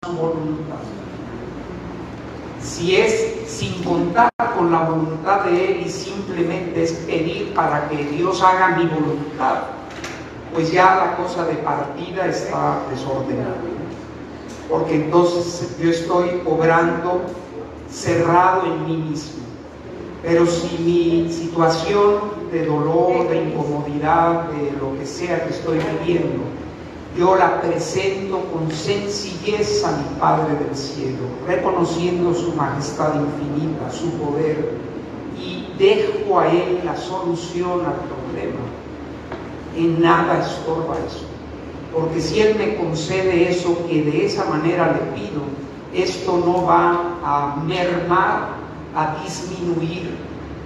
su voluntad. Si es sin contar con la voluntad de Él y simplemente es pedir para que Dios haga mi voluntad, pues ya la cosa de partida está desordenada. Porque entonces yo estoy obrando cerrado en mí mismo. Pero si mi situación de dolor, de incomodidad, de lo que sea que estoy viviendo, yo la presento con sencillez a mi Padre del cielo, reconociendo su majestad infinita, su poder, y dejo a Él la solución al problema, en nada estorba eso. Porque si Él me concede eso que de esa manera le pido, esto no va a mermar, a disminuir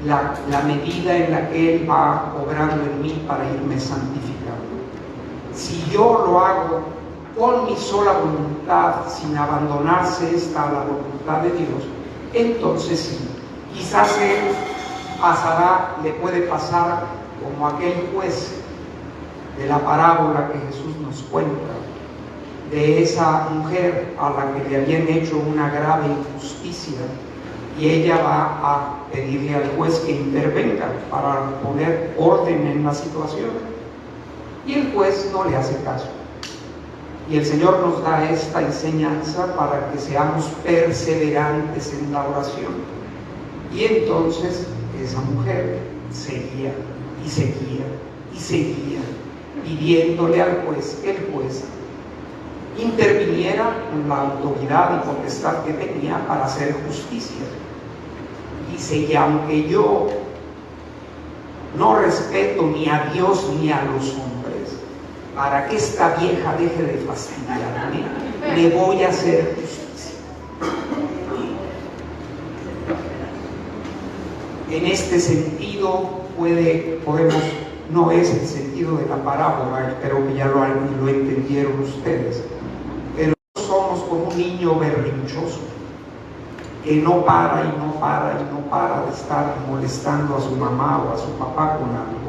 la medida en la que Él va obrando en mí para irme santificando. Si yo lo hago con mi sola voluntad, sin abandonarse esta a la voluntad de Dios, entonces sí, quizás Él le puede pasar como aquel juez de la parábola que Jesús nos cuenta, de esa mujer a la que le habían hecho una grave injusticia, y ella va a pedirle al juez que intervenga para poner orden en la situación, y el juez no le hace caso. Y el Señor nos da esta enseñanza para que seamos perseverantes en la oración. Y entonces esa mujer seguía y seguía y seguía pidiéndole al juez que el juez interviniera con la autoridad y potestad que tenía para hacer justicia. Dice, y aunque yo no respeto ni a Dios ni a los hombres, para que esta vieja deje de fastidiarme, le voy a hacer justicia. En este sentido podemos, no es el sentido de la parábola, espero que ya lo entendieron ustedes, pero somos como un niño berrinchoso que no para y no para y no para de estar molestando a su mamá o a su papá con algo.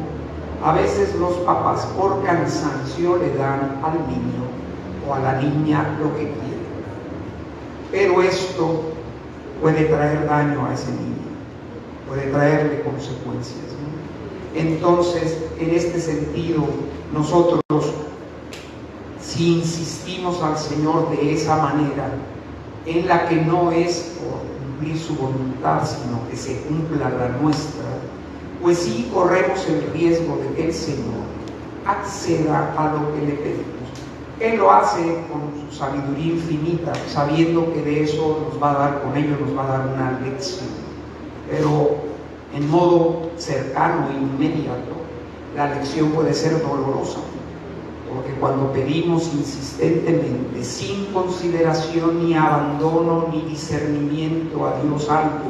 A veces los papás por cansancio le dan al niño o a la niña lo que quiere, pero esto puede traer daño a ese niño, puede traerle consecuencias, ¿no? Entonces, en este sentido, nosotros, si insistimos al Señor de esa manera, en la que no es por cumplir su voluntad, sino que se cumpla la nuestra, pues sí corremos el riesgo de que el Señor acceda a lo que le pedimos. Él lo hace con su sabiduría infinita, sabiendo que de eso nos va a dar, con ello nos va a dar una lección. Pero en modo cercano e inmediato, la lección puede ser dolorosa, porque cuando pedimos insistentemente, sin consideración ni abandono ni discernimiento a Dios algo,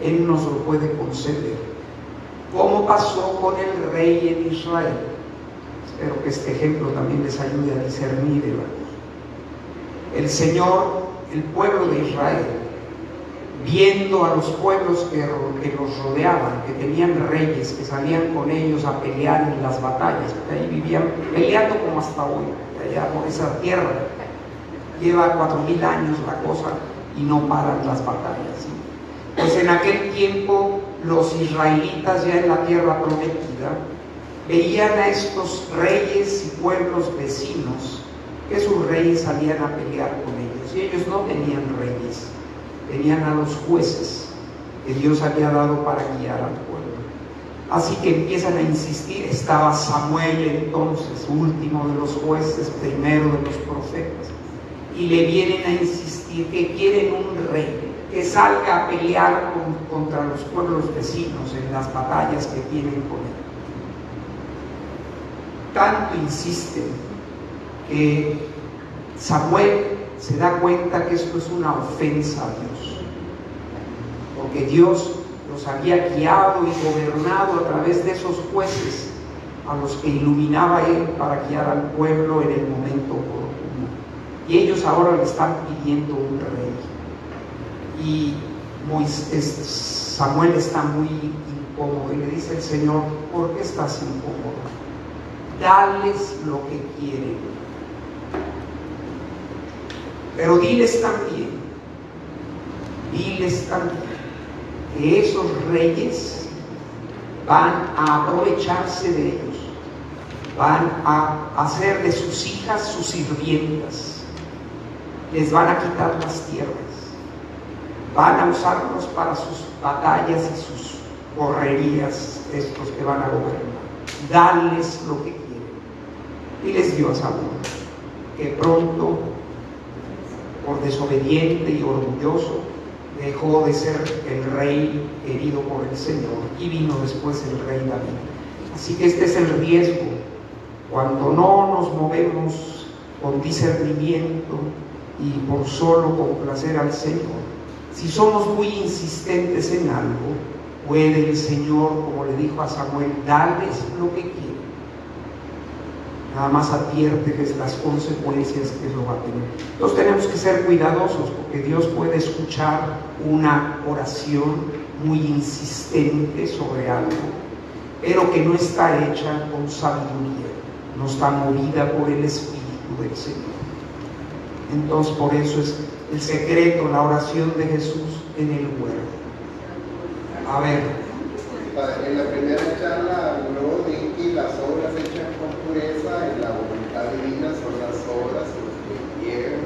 Él nos lo puede conceder. ¿Cómo pasó con el rey en Israel? Espero que este ejemplo también les ayude a discernir, hermanos. El Señor, el pueblo de Israel, viendo a los pueblos que los rodeaban, que tenían reyes, que salían con ellos a pelear en las batallas, porque ahí vivían peleando como hasta hoy, allá por esa tierra. Lleva 4000 años la cosa y no paran las batallas, ¿sí? Pues en aquel tiempo los israelitas ya en la tierra prometida veían a estos reyes y pueblos vecinos que sus reyes salían a pelear con ellos, y ellos no tenían reyes, tenían a los jueces que Dios había dado para guiar al pueblo. Así que empiezan a insistir. Estaba Samuel entonces, último de los jueces, primero de los profetas, y le vienen a insistir que quieren un rey que salga a pelear contra los pueblos vecinos en las batallas que tienen con él. Tanto insisten que Samuel se da cuenta que esto es una ofensa a Dios, porque Dios los había guiado y gobernado a través de esos jueces a los que iluminaba Él para guiar al pueblo en el momento oportuno, y ellos ahora le están pidiendo un rey. Y Samuel está muy incómodo y le dice al Señor: ¿por qué estás incómodo? Dales lo que quieren. Pero diles también que esos reyes van a aprovecharse de ellos, van a hacer de sus hijas sus sirvientas, les van a quitar las tierras, van a usarlos para sus batallas y sus correrías, estos que van a gobernar. Dales lo que quieren. Y les dio a Saúl, que pronto, por desobediente y orgulloso, dejó de ser el rey querido por el Señor y vino después el rey David. Así que este es el riesgo cuando no nos movemos con discernimiento y por solo complacer al Señor. Si somos muy insistentes en algo, puede el Señor, como le dijo a Samuel, darles lo que quieren. Nada más adviérteles las consecuencias que eso va a tener. Entonces tenemos que ser cuidadosos, porque Dios puede escuchar una oración muy insistente sobre algo, pero que no está hecha con sabiduría, no está movida por el Espíritu del Señor. Entonces por eso es el secreto, la oración de Jesús en el huerto. A ver. En la primera charla habló de que las obras hechas con pureza en la voluntad divina son las obras que llegan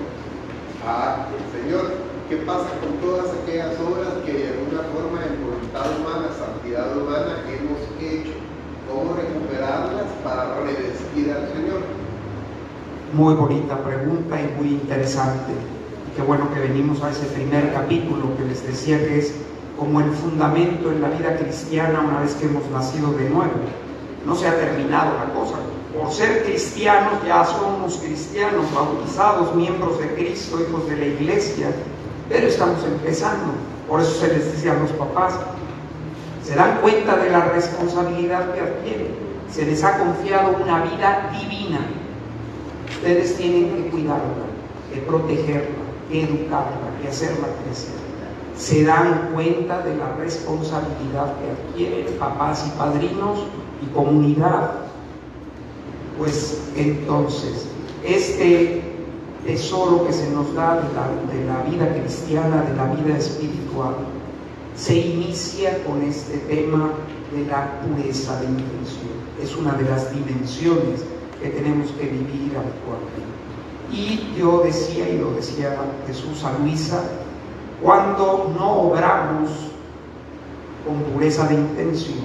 al Señor. ¿Qué pasa con todas aquellas obras que de alguna forma en voluntad humana, santidad humana hemos hecho? ¿Cómo recuperarlas para revestir al Señor? Muy bonita pregunta y muy interesante. Qué bueno que venimos a ese primer capítulo que les decía que es como el fundamento en la vida cristiana una vez que hemos nacido de nuevo. No se ha terminado la cosa. Por ser cristianos ya somos cristianos, bautizados, miembros de Cristo, hijos de la iglesia, pero estamos empezando. Por eso se les dice a los papás, se dan cuenta de la responsabilidad que adquieren. Se les ha confiado una vida divina. Ustedes tienen que cuidarla, que protegerla, que educarla, que hacerla crecer. Se dan cuenta de la responsabilidad que adquieren papás y padrinos y comunidad. Pues entonces, este tesoro que se nos da de la vida cristiana, de la vida espiritual, se inicia con este tema de la pureza de intención. Es una de las dimensiones que tenemos que vivir actualmente. Y yo decía, y lo decía Jesús a Luisa, cuando no obramos con pureza de intención,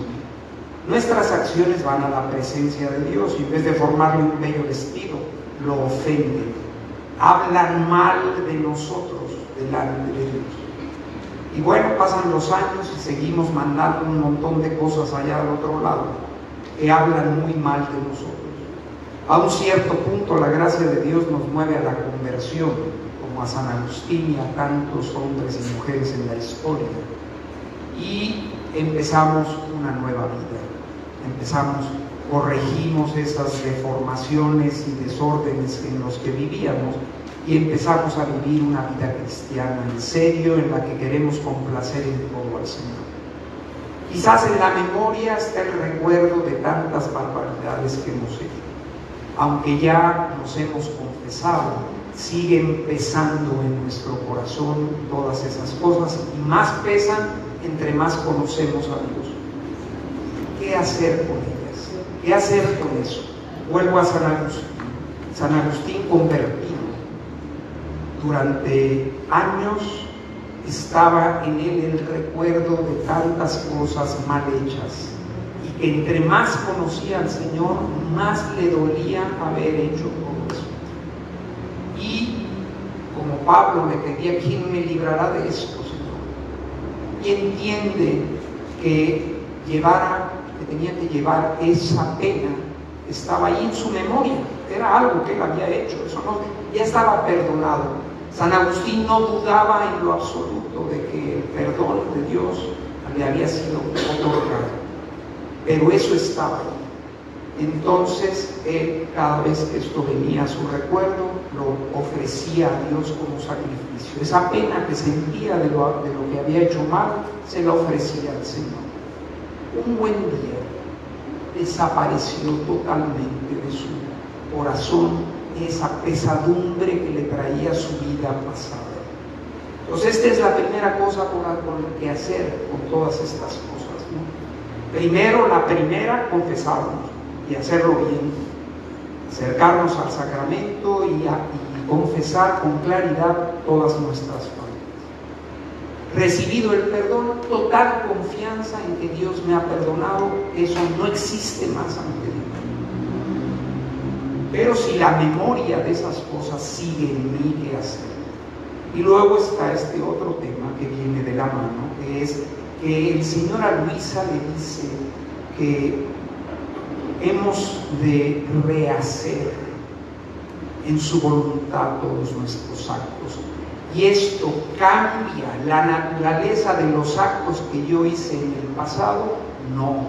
nuestras acciones van a la presencia de Dios y en vez de formarle un bello vestido, lo ofenden, hablan mal de nosotros delante de Dios. Y bueno, pasan los años y seguimos mandando un montón de cosas allá al otro lado que hablan muy mal de nosotros. A un cierto punto la gracia de Dios nos mueve a la conversión, como a San Agustín y a tantos hombres y mujeres en la historia, y empezamos una nueva vida. Corregimos esas deformaciones y desórdenes en los que vivíamos y empezamos a vivir una vida cristiana en serio, en la que queremos complacer en todo al Señor. Quizás en la memoria está el recuerdo de tantas barbaridades que hemos hecho. Aunque ya nos hemos confesado, siguen pesando en nuestro corazón todas esas cosas y más pesan entre más conocemos a Dios. ¿Qué hacer con ellas? ¿Qué hacer con eso? Vuelvo a San Agustín. San Agustín convertido. Durante años estaba en él el recuerdo de tantas cosas mal hechas. Y que entre más conocía al Señor, más le dolía haber hecho todo eso. Y como Pablo le pedía, ¿quién me librará de esto, Señor? Y entiende que tenía que llevar esa pena, estaba ahí en su memoria, era algo que él había hecho, eso no, ya estaba perdonado. San Agustín no dudaba en lo absoluto de que el perdón de Dios le había sido otorgado. Pero eso estaba ahí. Entonces, él, cada vez que esto venía a su recuerdo, lo ofrecía a Dios como sacrificio. Esa pena que sentía de lo que había hecho mal, se la ofrecía al Señor. Un buen día, desapareció totalmente de su corazón esa pesadumbre que le traía su vida pasada. Entonces esta es la primera cosa por la que hacer con todas estas cosas, ¿no? Primero, la primera, confesarnos y hacerlo bien, acercarnos al sacramento y confesar con claridad todas nuestras faltas. Recibido el perdón, total confianza en que Dios me ha perdonado, eso no existe más ante Dios. Pero si la memoria de esas cosas sigue en mí, ¿qué hacer? Y luego está este otro tema que viene de la mano, que es que el Señor a Luisa le dice que hemos de rehacer en su voluntad todos nuestros actos. Y esto cambia la naturaleza de los actos que yo hice en el pasado. No.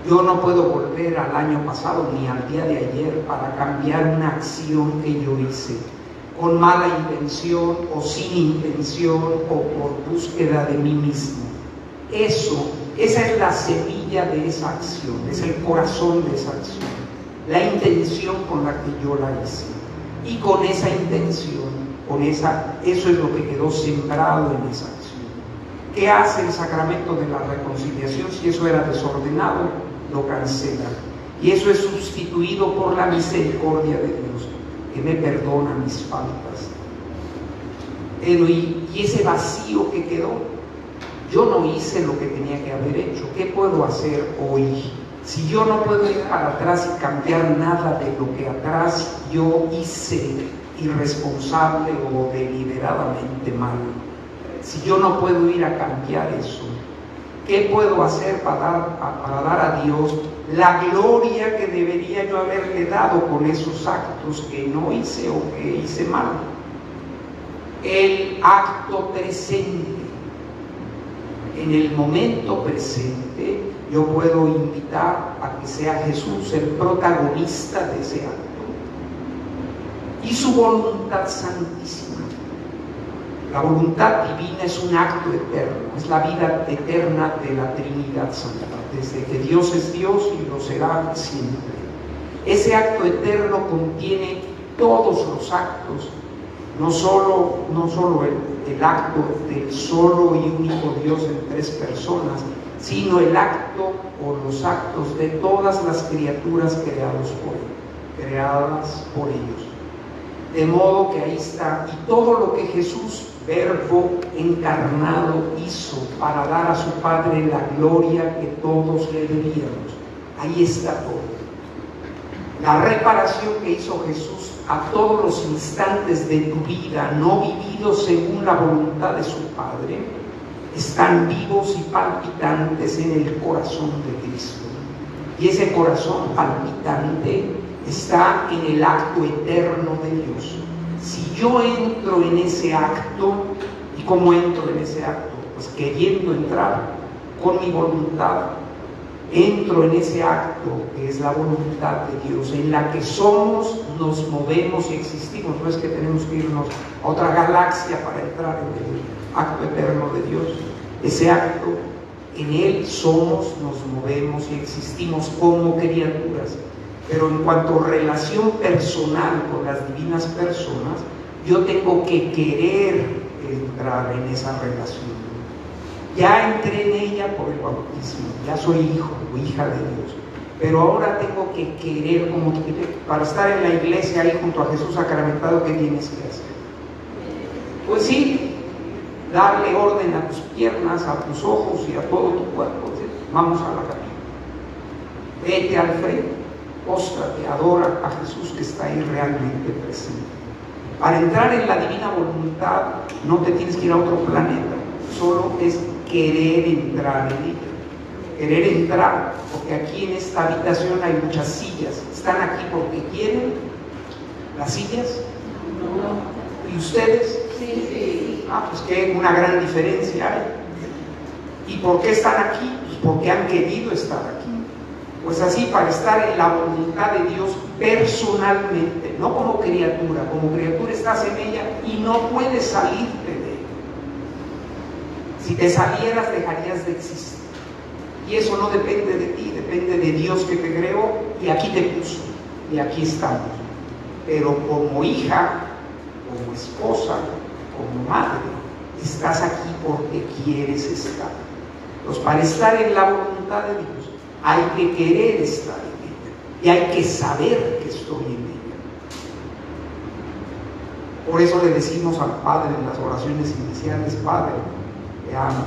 Yo no puedo volver al año pasado ni al día de ayer para cambiar una acción que yo hice con mala intención o sin intención o por búsqueda de mí mismo. Esa es la semilla de esa acción, es el corazón de esa acción, la intención con la que yo la hice. Y con esa intención, eso es lo que quedó sembrado en esa acción. ¿Qué hace el sacramento de la reconciliación? Si eso era desordenado, lo cancela. Y eso es sustituido por la misericordia de Dios, que me perdona mis faltas. Y ese vacío que quedó, yo no hice lo que tenía que haber hecho. ¿Qué puedo hacer hoy? Si yo no puedo ir para atrás y cambiar nada de lo que atrás yo hice irresponsable o deliberadamente mal, si yo no puedo ir a cambiar eso, ¿qué puedo hacer para dar a Dios la gloria que debería yo haberle dado con esos actos que no hice o que hice mal? El acto presente. En el momento presente yo puedo invitar a que sea Jesús el protagonista de ese acto y su voluntad santísima. La voluntad divina es un acto eterno, es la vida eterna de la Trinidad Santa, desde que Dios es Dios y lo será siempre. Ese acto eterno contiene todos los actos, no solo el acto del solo y único Dios en tres personas, sino el acto o los actos de todas las criaturas creadas por ellos. De modo que ahí está, y todo lo que Jesús, Verbo encarnado, hizo para dar a su Padre la gloria que todos le debíamos. Ahí está todo. La reparación que hizo Jesús a todos los instantes de tu vida no vividos según la voluntad de su Padre, están vivos y palpitantes en el corazón de Cristo. Y ese corazón palpitante está en el acto eterno de Dios. Si yo entro en ese acto, ¿y cómo entro en ese acto? Pues queriendo entrar con mi voluntad. Entro en ese acto que es la voluntad de Dios, en la que somos, nos movemos y existimos. No es que tenemos que irnos a otra galaxia para entrar en el acto eterno de Dios. Ese acto, en él somos, nos movemos y existimos como criaturas. Pero en cuanto a relación personal con las divinas personas, yo tengo que querer entrar en esa relación. Ya entré en ella por el bautismo, ya soy hijo o hija de Dios, pero ahora tengo que querer, como para estar en la iglesia ahí junto a Jesús sacramentado, ¿qué tienes que hacer? Pues sí, darle orden a tus piernas, a tus ojos y a todo tu cuerpo. Vamos a la capilla, vete al frente, póstrate, adora a Jesús que está ahí realmente presente. Para entrar en la divina voluntad no te tienes que ir a otro planeta, solo es querer entrar en ella. Querer entrar, porque aquí en esta habitación hay muchas sillas. ¿Están aquí porque quieren las sillas? No. ¿Y ustedes? Sí. Pues que una gran diferencia hay. ¿Y por qué están aquí? Pues porque han querido estar aquí. Pues así, para estar en la voluntad de Dios personalmente, no como criatura estás en ella y no puedes salirte de ella. Si te salieras, dejarías de existir. Y eso no depende de ti, depende de Dios que te creó y aquí te puso. Y aquí estamos. pero como hija, como esposa, como madre, estás aquí porque quieres estar. Entonces, para estar en la voluntad de Dios, hay que querer estar en ella y hay que saber que estoy en ella. Por eso le decimos al Padre en las oraciones iniciales: Padre, te amo,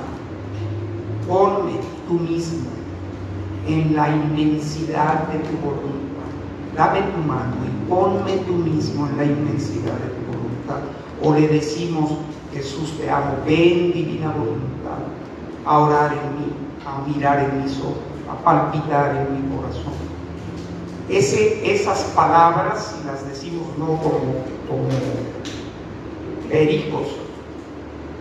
ponme tú mismo en la inmensidad de tu voluntad. Dame tu mano y ponme tú mismo en la inmensidad de tu voluntad. O le decimos: Jesús, te amo, ven divina voluntad a orar en mí, a mirar en mis ojos, a palpitar en mi corazón. Esas palabras, si las decimos no como pericos,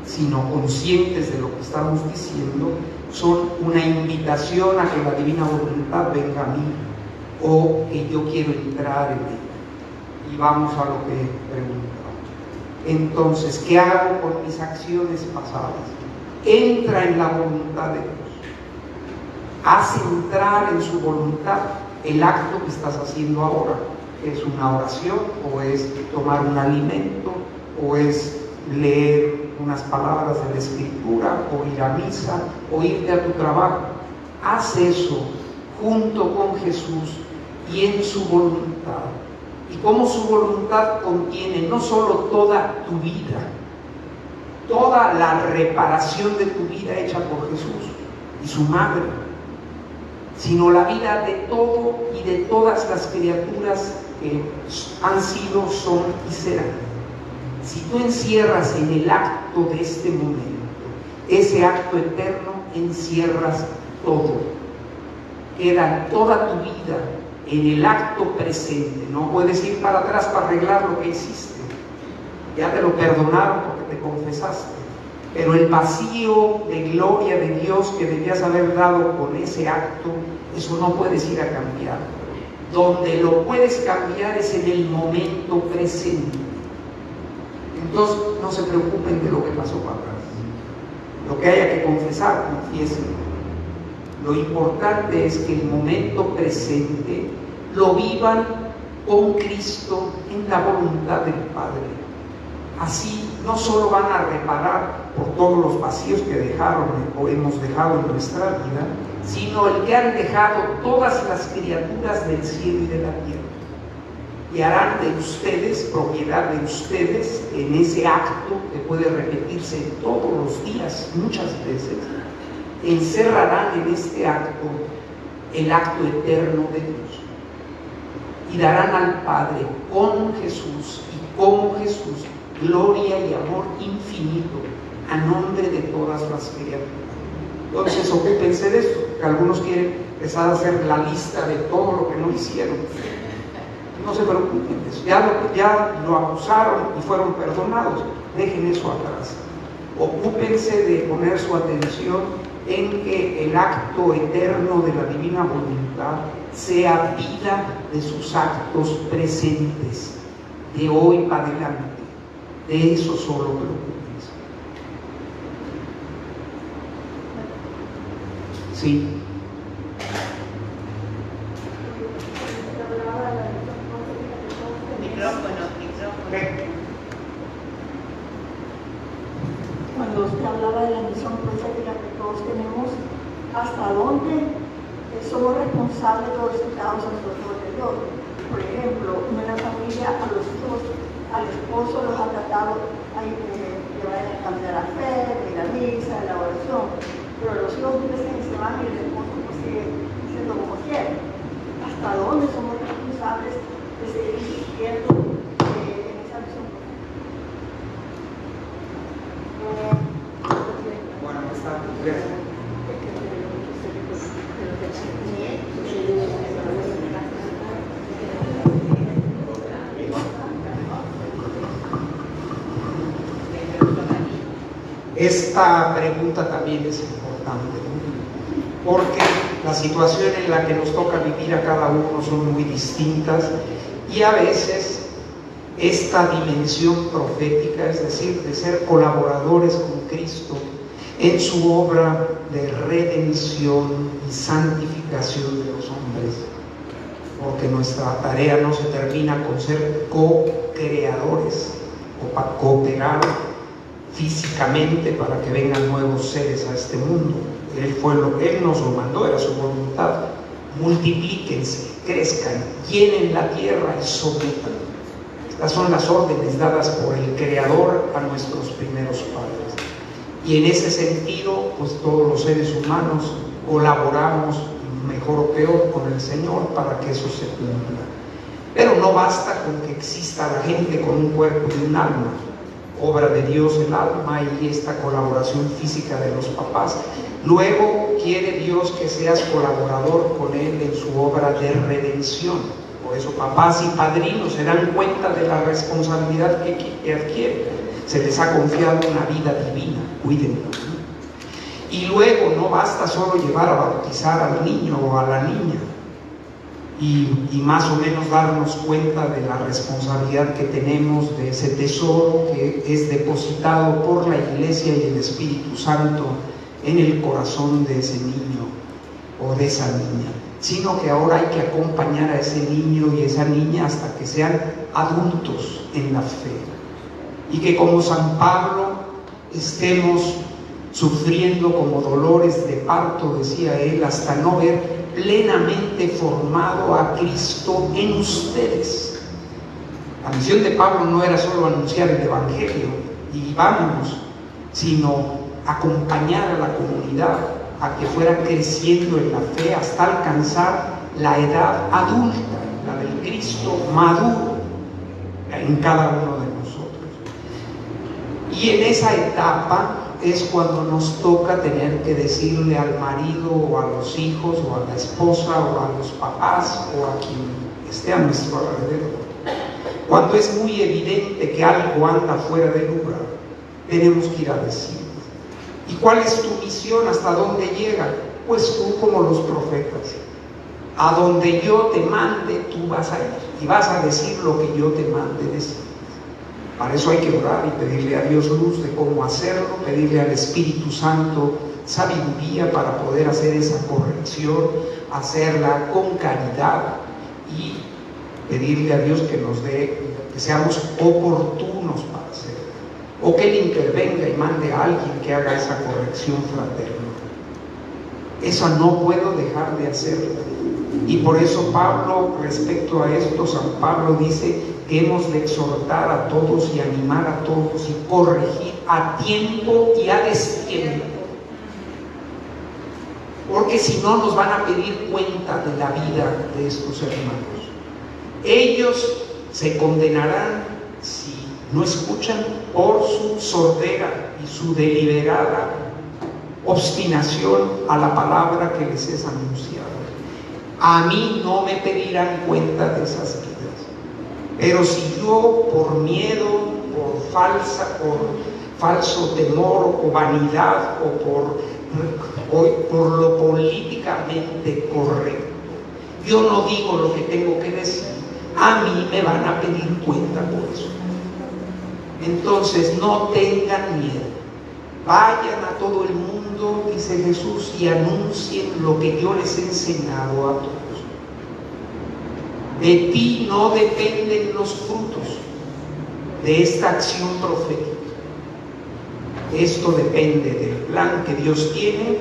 sino conscientes de lo que estamos diciendo, son una invitación a que la divina voluntad venga a mí, o que yo quiero entrar en ella. Y vamos a lo que preguntaba. Entonces, ¿qué hago con mis acciones pasadas? Entra en la voluntad de Dios. Haz entrar en su voluntad el acto que estás haciendo ahora. ¿Es una oración, o es tomar un alimento, o es leer unas palabras de la Escritura, o ir a misa, o irte a tu trabajo? Haz eso junto con Jesús y en su voluntad. Y como su voluntad contiene no solo toda tu vida, toda la reparación de tu vida hecha por Jesús y su madre, sino la vida de todo y de todas las criaturas que han sido, son y serán. Si tú encierras en el acto de este momento, ese acto eterno, encierras todo. Queda toda tu vida en el acto presente. No puedes ir para atrás para arreglar lo que hiciste. Ya te lo perdonaron porque te confesaste. Pero el vacío de gloria de Dios que debías haber dado con ese acto, eso no puedes ir a cambiar. Donde lo puedes cambiar es en el momento presente. Entonces, no se preocupen de lo que pasó para atrás. Lo que haya que confesar, confiesen. Lo importante es que el momento presente lo vivan con Cristo en la voluntad del Padre. Así no solo van a reparar por todos los vacíos que dejaron o hemos dejado en nuestra vida, sino el que han dejado todas las criaturas del cielo y de la tierra. Y harán de ustedes, propiedad de ustedes, en ese acto que puede repetirse todos los días, muchas veces, encerrarán en este acto el acto eterno de Dios. Y darán al Padre con Jesús y como Jesús gloria y amor infinito a nombre de todas las criaturas. Entonces, ocúpense de esto, que algunos quieren empezar a hacer la lista de todo lo que no hicieron. No se preocupen de eso, ya lo acusaron y fueron perdonados, dejen eso atrás. Ocúpense de poner su atención en que el acto eterno de la divina voluntad sea vida de sus actos presentes, de hoy para adelante. De eso solo preocúpense. Sí. Cuando usted hablaba de la misión profética que todos tenemos, ¿hasta dónde somos responsables de los resultados a nosotros de Dios? Por ejemplo, una familia, a los hijos, al esposo los ha tratado de cambiar la fe, de la misa, de la oración, pero los hijos crecen y se van y el esposo pues sigue siendo como quiere. ¿Hasta dónde somos responsables de seguir insistiendo en esa misión profética? Bueno, está bien. Esta pregunta también es importante, ¿no? Porque la situación en la que nos toca vivir a cada uno son muy distintas y a veces esta dimensión profética, es decir, de ser colaboradores con Cristo en su obra de redención y santificación de los hombres, porque nuestra tarea no se termina con ser co-creadores o para cooperar físicamente para que vengan nuevos seres a este mundo. Él nos lo mandó, era su voluntad. Multiplíquense, crezcan, llenen la tierra y sometan. Estas son las órdenes dadas por el Creador a nuestros primeros padres. Y en ese sentido, pues todos los seres humanos colaboramos, mejor o peor, con el Señor para que eso se cumpla. Pero no basta con que exista la gente con un cuerpo y un alma. Obra de Dios el alma y esta colaboración física de los papás. Luego quiere Dios que seas colaborador con Él en su obra de redención. Por eso papás y padrinos se dan cuenta de la responsabilidad que adquieren. Se les ha confiado una vida divina, cuídenlo. Y luego no basta solo llevar a bautizar al niño o a la niña y más o menos darnos cuenta de la responsabilidad que tenemos de ese tesoro que es depositado por la Iglesia y el Espíritu Santo en el corazón de ese niño o de esa niña, sino que ahora hay que acompañar a ese niño y esa niña hasta que sean adultos en la fe, y que como San Pablo estemos sufriendo como dolores de parto, decía él, hasta no ver plenamente formado a Cristo en ustedes. La misión de Pablo no era solo anunciar el Evangelio y vámonos, sino acompañar a la comunidad a que fuera creciendo en la fe hasta alcanzar la edad adulta, la del Cristo maduro en cada uno de nosotros. Y en esa etapa es cuando nos toca tener que decirle al marido o a los hijos o a la esposa o a los papás o a quien esté a nuestro alrededor. Cuando es muy evidente que algo anda fuera de lugar, tenemos que ir a decirlo. ¿Y cuál es tu misión? ¿Hasta dónde llega? Pues tú, como los profetas, a donde yo te mande, tú vas a ir y vas a decir lo que yo te mande decir. Para eso hay que orar y pedirle a Dios luz de cómo hacerlo, pedirle al Espíritu Santo sabiduría para poder hacer esa corrección, hacerla con caridad y pedirle a Dios que nos dé, que seamos oportunos para hacerlo, o que Él intervenga y mande a alguien que haga esa corrección fraterna. Eso no puedo dejar de hacerlo. Y por eso Pablo, respecto a esto, San Pablo dice que hemos de exhortar a todos y animar a todos y corregir a tiempo y a destiempo. Porque si no nos van a pedir cuenta de la vida de estos hermanos. Ellos se condenarán si no escuchan por su sordera y su deliberada obstinación a la palabra que les es anunciada. A mí no me pedirán cuenta de esas vidas. Pero si yo por miedo, por falso temor o vanidad o por lo políticamente correcto, yo no digo lo que tengo que decir, a mí me van a pedir cuenta por eso. Entonces no tengan miedo, vayan a todo el mundo, dice Jesús, y anuncien lo que yo les he enseñado a todos. De ti no dependen los frutos de esta acción profética. Esto depende del plan que Dios tiene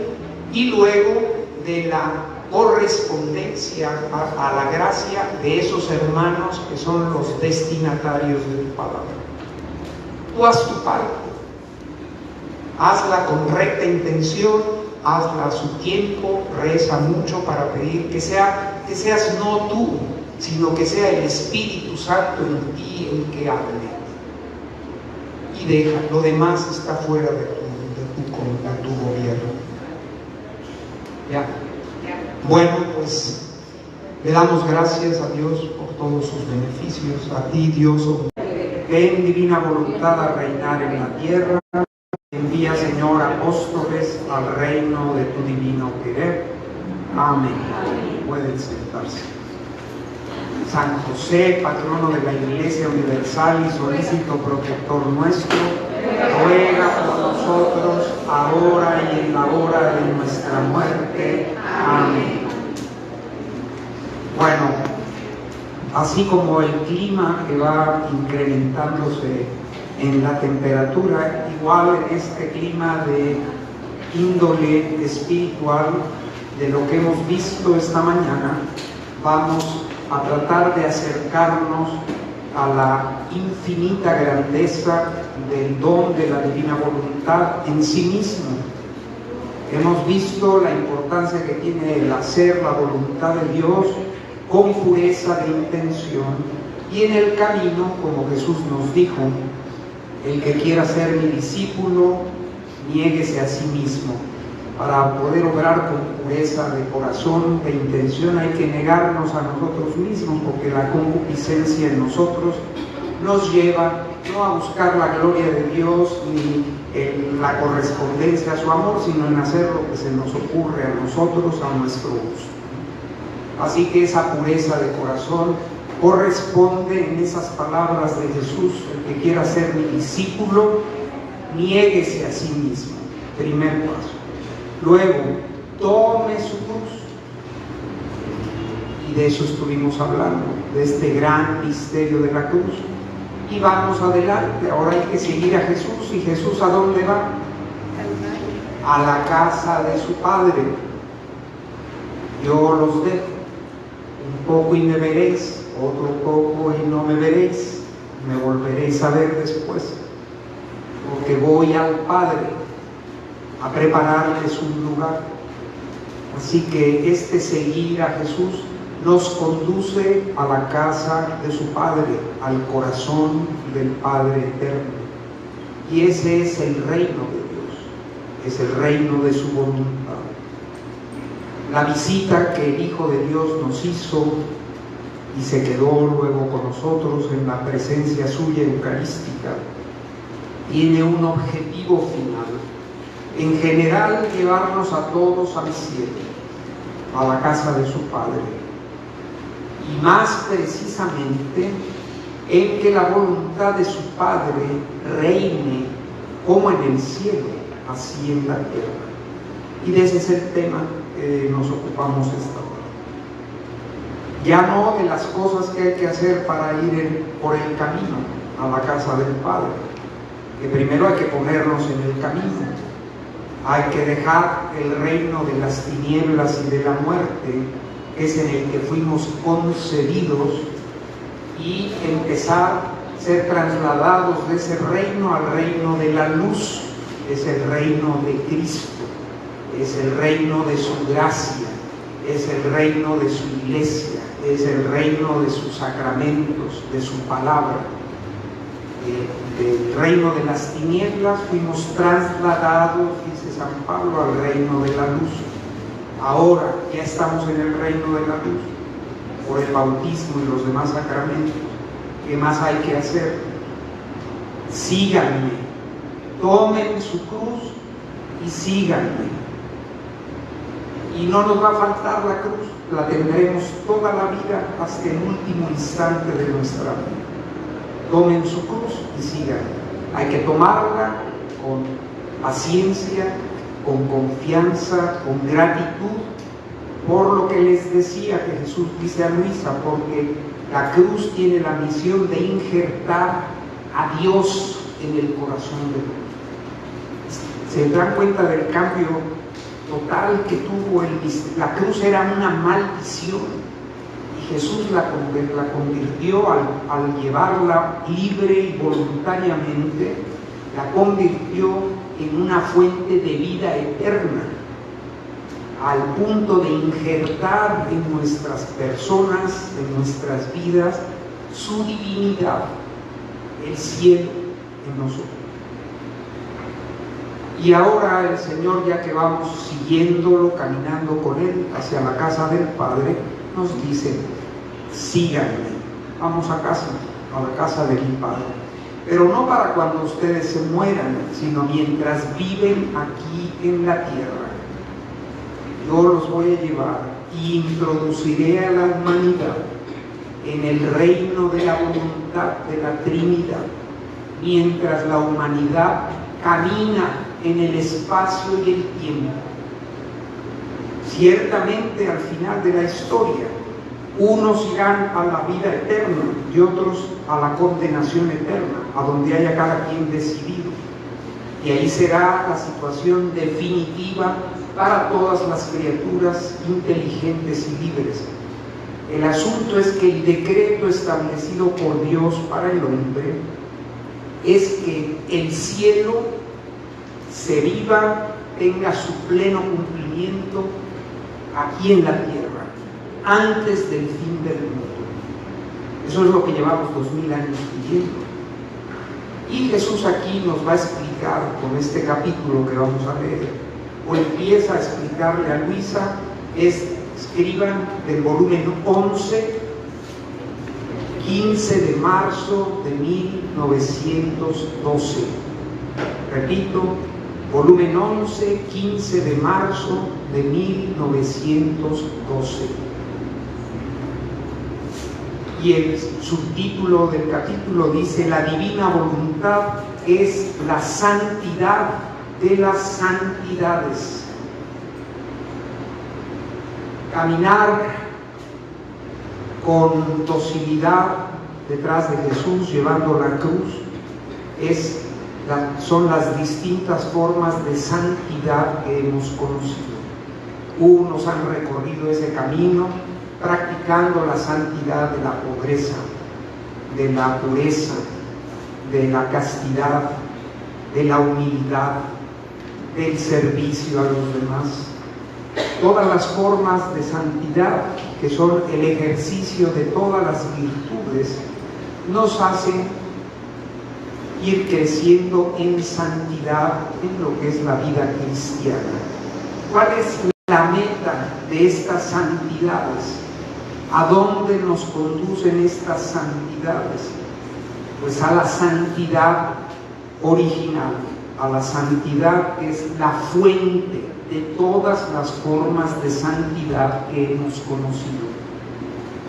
y luego de la correspondencia a la gracia de esos hermanos que son los destinatarios de tu palabra. Tú haz tu parte, hazla con recta intención, hazla a su tiempo, reza mucho para pedir que seas no tú, sino que sea el Espíritu Santo en ti el que hable. Y deja, lo demás está fuera de tu gobierno. ¿Ya? Bueno, pues le damos gracias a Dios por todos sus beneficios, a ti Dios, que en divina voluntad a reinar en la tierra, envía Señor apóstoles al reino de tu divino querer. Amén. Pueden sentarse. San José, patrono de la Iglesia Universal y solícito protector nuestro, ruega por nosotros, ahora y en la hora de nuestra muerte. Amén. Bueno, así como el clima que va incrementándose en la temperatura, igual en este clima de índole espiritual, de lo que hemos visto esta mañana, vamos a tratar de acercarnos a la infinita grandeza del don de la divina voluntad en sí mismo. Hemos visto la importancia que tiene el hacer la voluntad de Dios con pureza de intención, y en el camino, como Jesús nos dijo, el que quiera ser mi discípulo, niéguese a sí mismo. Para poder obrar con pureza de corazón, de intención, hay que negarnos a nosotros mismos, porque la concupiscencia en nosotros nos lleva no a buscar la gloria de Dios ni en la correspondencia a su amor, sino en hacer lo que se nos ocurre a nosotros, a nuestro gusto. Así que esa pureza de corazón corresponde en esas palabras de Jesús: el que quiera ser mi discípulo, niéguese a sí mismo. Primer paso. Luego, tome su cruz. Y de eso estuvimos hablando, de este gran misterio de la cruz. Y vamos adelante. Ahora hay que seguir a Jesús. ¿Y Jesús a dónde va? A la casa de su Padre. Yo los dejo. Un poco y me veréis, otro poco y no me veréis. Me volveréis a ver después. Porque voy al Padre a prepararles un lugar. Así que este seguir a Jesús nos conduce a la casa de su Padre, al corazón del Padre eterno. Y ese es el reino de Dios, es el reino de su voluntad. La visita que el Hijo de Dios nos hizo y se quedó luego con nosotros en la presencia suya eucarística tiene un objetivo final: en general llevarnos a todos al cielo, a la casa de su Padre, y más precisamente en que la voluntad de su Padre reine como en el cielo, así en la tierra. Y de ese es el tema que nos ocupamos esta hora. Ya no de las cosas que hay que hacer para ir por el camino a la casa del Padre, que primero hay que ponernos en el camino. Hay que dejar el reino de las tinieblas y de la muerte, que es en el que fuimos concebidos, y empezar a ser trasladados de ese reino al reino de la luz. Es el reino de Cristo, es el reino de su gracia, es el reino de su iglesia, es el reino de sus sacramentos, de su palabra. Del reino de las tinieblas fuimos trasladados, dice San Pablo, al reino de la luz. Ahora ya estamos en el reino de la luz por el bautismo y los demás sacramentos. ¿Qué más hay que hacer? Síganme, tomen su cruz y síganme. Y no nos va a faltar la cruz, la tendremos toda la vida hasta el último instante de nuestra vida. Tomen su cruz y sigan. Hay que tomarla con paciencia, con confianza, con gratitud, por lo que les decía que Jesús dice a Luisa, porque la cruz tiene la misión de injertar a Dios en el corazón de Dios. ¿Se dan cuenta del cambio total que tuvo la cruz? Era una maldición. Jesús la convirtió al llevarla libre y voluntariamente, la convirtió en una fuente de vida eterna, al punto de injertar en nuestras personas, en nuestras vidas, su divinidad, el cielo en nosotros. Y ahora el Señor, ya que vamos siguiéndolo, caminando con Él hacia la casa del Padre, nos dice: síganme, vamos a casa, a la casa de mi Padre. Pero no para cuando ustedes se mueran, sino mientras viven aquí en la tierra. Yo los voy a llevar y introduciré a la humanidad en el reino de la voluntad de la Trinidad, mientras la humanidad camina en el espacio y el tiempo. Ciertamente al final de la historia, Unos irán a la vida eterna y otros a la condenación eterna, a donde haya cada quien decidido. Y ahí será la situación definitiva para todas las criaturas inteligentes y libres. El asunto es que el decreto establecido por Dios para el hombre es que el cielo se viva, tenga su pleno cumplimiento aquí en la tierra, antes del fin del mundo. Eso es lo que llevamos 2000 años pidiendo. Y Jesús aquí nos va a explicar con este capítulo que vamos a leer, o empieza a explicarle a Luisa, escriban del volumen 11, 15 de marzo de 1912. Repito, volumen 11, 15 de marzo de 1912. Y el subtítulo del capítulo dice: la divina voluntad es la santidad de las santidades. Caminar con docilidad detrás de Jesús, llevando la cruz, son las distintas formas de santidad que hemos conocido. Unos han recorrido ese camino practicando la santidad de la pobreza, de la pureza, de la castidad, de la humildad, del servicio a los demás. Todas las formas de santidad, que son el ejercicio de todas las virtudes, nos hacen ir creciendo en santidad en lo que es la vida cristiana. ¿Cuál es la meta de estas santidades? ¿A dónde nos conducen estas santidades? Pues a la santidad original, a la santidad que es la fuente de todas las formas de santidad que hemos conocido.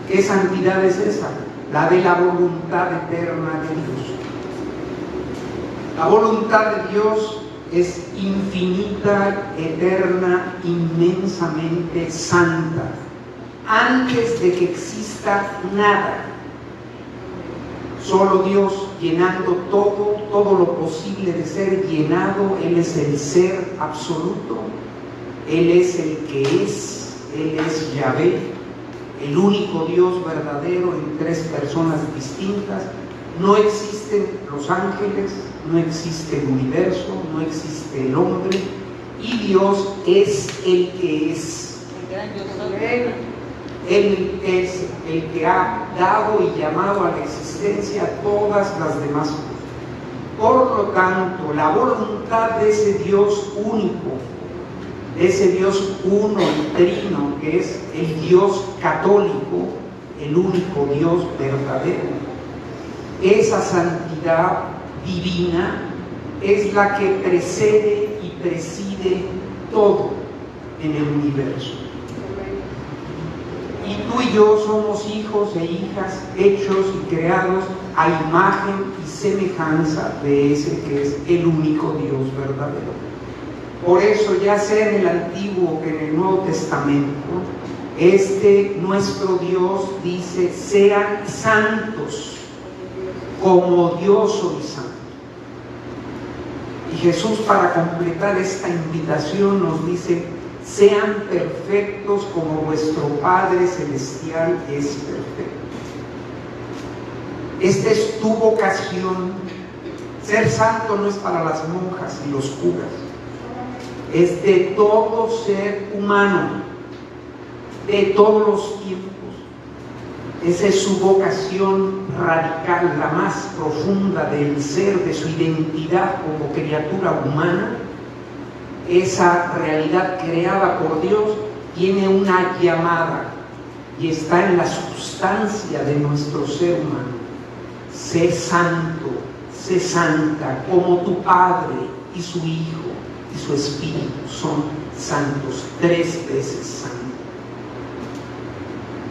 ¿Qué santidad es esa? La de la voluntad eterna de Dios. La voluntad de Dios es infinita, eterna, inmensamente santa. Antes de que exista nada, solo Dios llenando todo lo posible de ser llenado. Él es el ser absoluto, Él es el que es, Él es Yahvé, el único Dios verdadero en tres personas distintas. No existen los ángeles, no existe el universo, no existe el hombre, y Dios es el que es. Él es el que ha dado y llamado a la existencia a todas las demás cosas. Por lo tanto, la voluntad de ese Dios único, de ese Dios uno y trino, que es el Dios católico, el único Dios verdadero, esa santidad divina es la que precede y preside todo en el universo. Y tú y yo somos hijos e hijas hechos y creados a imagen y semejanza de ese que es el único Dios verdadero. Por eso, ya sea en el Antiguo que en el Nuevo Testamento, nuestro Dios dice: sean santos como yo soy santo. Y Jesús, para completar esta invitación, nos dice: sean perfectos como vuestro Padre Celestial es perfecto. Esta es tu vocación. Ser santo no es para las monjas y los curas, es de todo ser humano, de todos los tiempos. Esa es su vocación radical, la más profunda del ser, de su identidad como criatura humana. Esa realidad creada por Dios tiene una llamada y está en la sustancia de nuestro ser humano. Sé santo, sé santa, como tu Padre y su Hijo y su Espíritu son santos, 3 veces santos.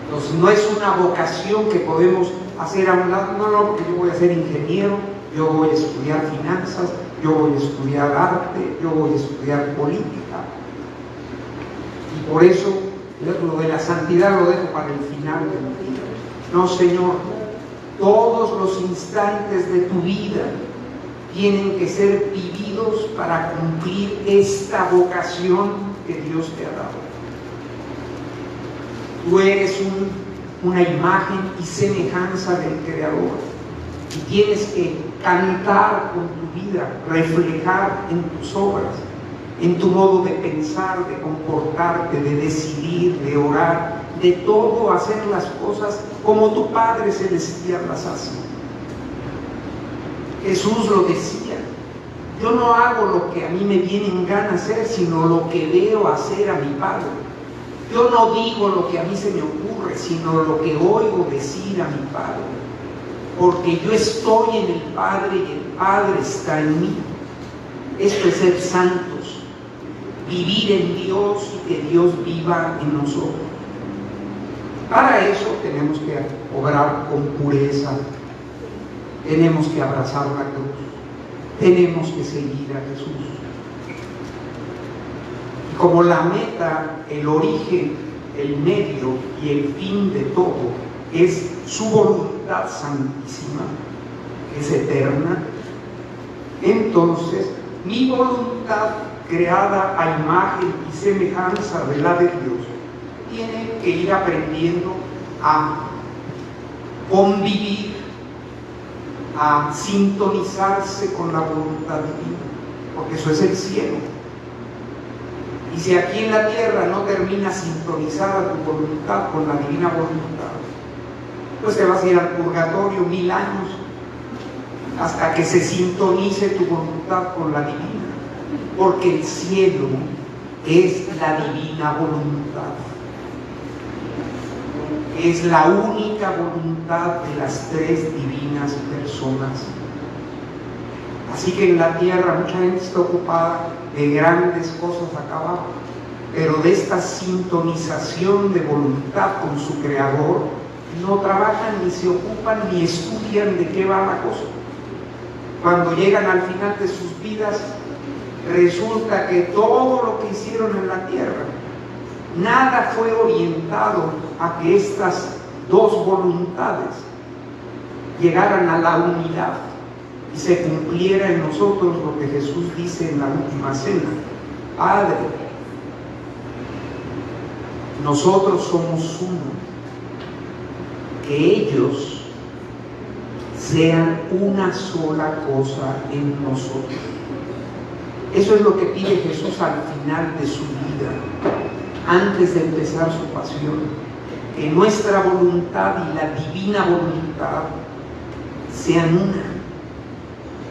Entonces, no es una vocación que podemos hacer a un lado. No, porque yo voy a ser ingeniero, yo voy a estudiar finanzas, yo voy a estudiar arte, yo voy a estudiar política. Y por eso Lo de la santidad lo dejo para el final. No, Señor, todos los instantes de tu vida tienen que ser vividos para cumplir esta vocación que Dios te ha dado. Tú eres una imagen y semejanza del Creador y tienes que cantar con tu vida, reflejar en tus obras, en tu modo de pensar, de comportarte, de decidir, de orar, de todo hacer las cosas como tu Padre Celestial las hace. Jesús lo decía: yo no hago lo que a mí me viene en gana hacer, sino lo que veo hacer a mi Padre. Yo no digo lo que a mí se me ocurre, sino lo que oigo decir a mi Padre. Porque yo estoy en el Padre y el Padre está en mí. Esto es ser santos, vivir en Dios y que Dios viva en nosotros. Para eso tenemos que obrar con pureza, tenemos que abrazar la cruz, tenemos que seguir a Jesús. Y como la meta, el origen, el medio y el fin de todo es su voluntad santísima, que es eterna, entonces mi voluntad, creada a imagen y semejanza de la de Dios, tiene que ir aprendiendo a convivir, a sintonizarse con la voluntad divina, porque eso es el cielo. Y si aquí en la tierra no termina sintonizada tu voluntad con la divina voluntad, pues te vas a ir al purgatorio 1000 años hasta que se sintonice tu voluntad con la divina, porque el cielo es la divina voluntad. Es la única voluntad de las tres divinas personas. Así que en la tierra mucha gente está ocupada de grandes cosas acá abajo, pero de esta sintonización de voluntad con su Creador no trabajan, ni se ocupan, ni estudian de qué va la cosa. Cuando llegan al final de sus vidas, resulta que todo lo que hicieron en la tierra, nada fue orientado a que estas dos voluntades llegaran a la unidad y se cumpliera en nosotros lo que Jesús dice en la última cena: Padre, nosotros somos uno, que ellos sean una sola cosa en nosotros. Eso es lo que pide Jesús al final de su vida, antes de empezar su pasión, que nuestra voluntad y la divina voluntad sean una,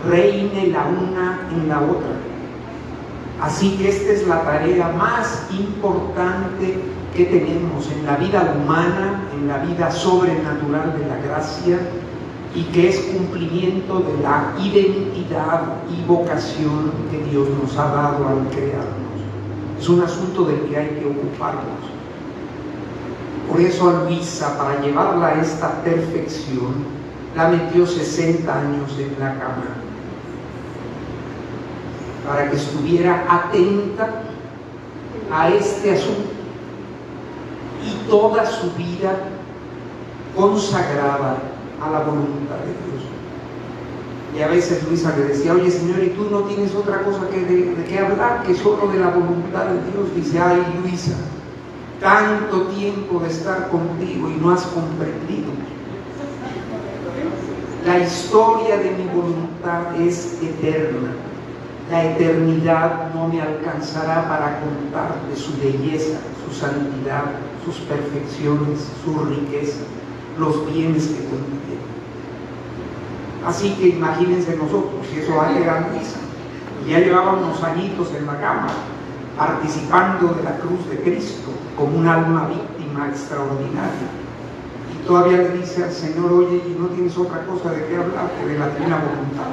reine la una en la otra. Así que esta es la tarea más importante que tenemos en la vida humana, en la vida sobrenatural de la gracia, y que es cumplimiento de la identidad y vocación que Dios nos ha dado al crearnos. Es un asunto del que hay que ocuparnos. Por eso a Luisa, para llevarla a esta perfección, la metió 60 años en la cama, para que estuviera atenta a este asunto y toda su vida consagrada a la voluntad de Dios. Y a veces Luisa le decía: oye, Señor, ¿y tú no tienes otra cosa de qué hablar que solo de la voluntad de Dios? Dice: ay, Luisa, tanto tiempo de estar contigo y no has comprendido. La historia de mi voluntad es eterna. La eternidad no me alcanzará para contar de su belleza, su santidad, sus perfecciones, su riqueza, los bienes que contiene. Así que imagínense nosotros, si eso va a llegar a misa, y ya llevaba unos añitos en la cama, participando de la cruz de Cristo, como un alma víctima extraordinaria, y todavía le dice al Señor: oye, ¿y no tienes otra cosa de qué hablar que de la divina voluntad?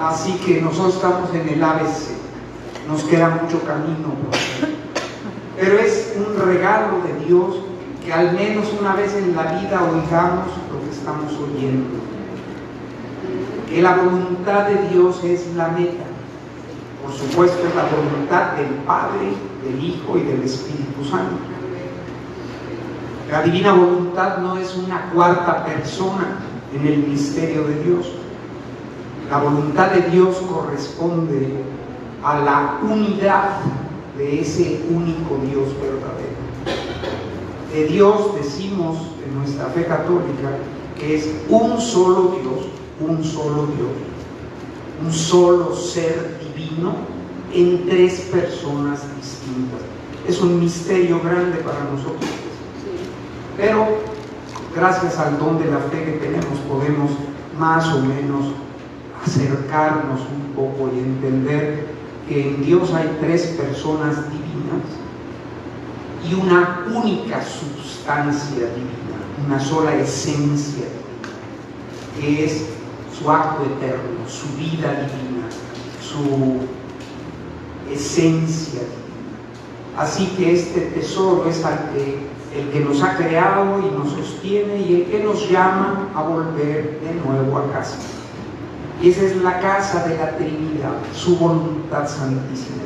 Así que nosotros estamos en el ABC, nos queda mucho camino por hacer, pero es un regalo de Dios que al menos una vez en la vida oigamos lo que estamos oyendo, que la voluntad de Dios es la meta, Por supuesto, es la voluntad del Padre, del Hijo y del Espíritu Santo. La divina voluntad no es una cuarta persona en el misterio de Dios. La voluntad de Dios corresponde a la unidad de ese único Dios verdadero. De Dios decimos en nuestra fe católica que es un solo Dios, un solo Dios, un solo ser divino en tres personas distintas. Es un misterio grande para nosotros. Pero gracias al don de la fe que tenemos podemos más o menos acercarnos un poco y entender que en Dios hay tres personas divinas y una única sustancia divina, una sola esencia divina, que es su acto eterno, su vida divina, su esencia divina. Así que este tesoro es el que nos ha creado y nos sostiene y el que nos llama a volver de nuevo a casa. Y esa es la casa de la Trinidad, su voluntad santísima.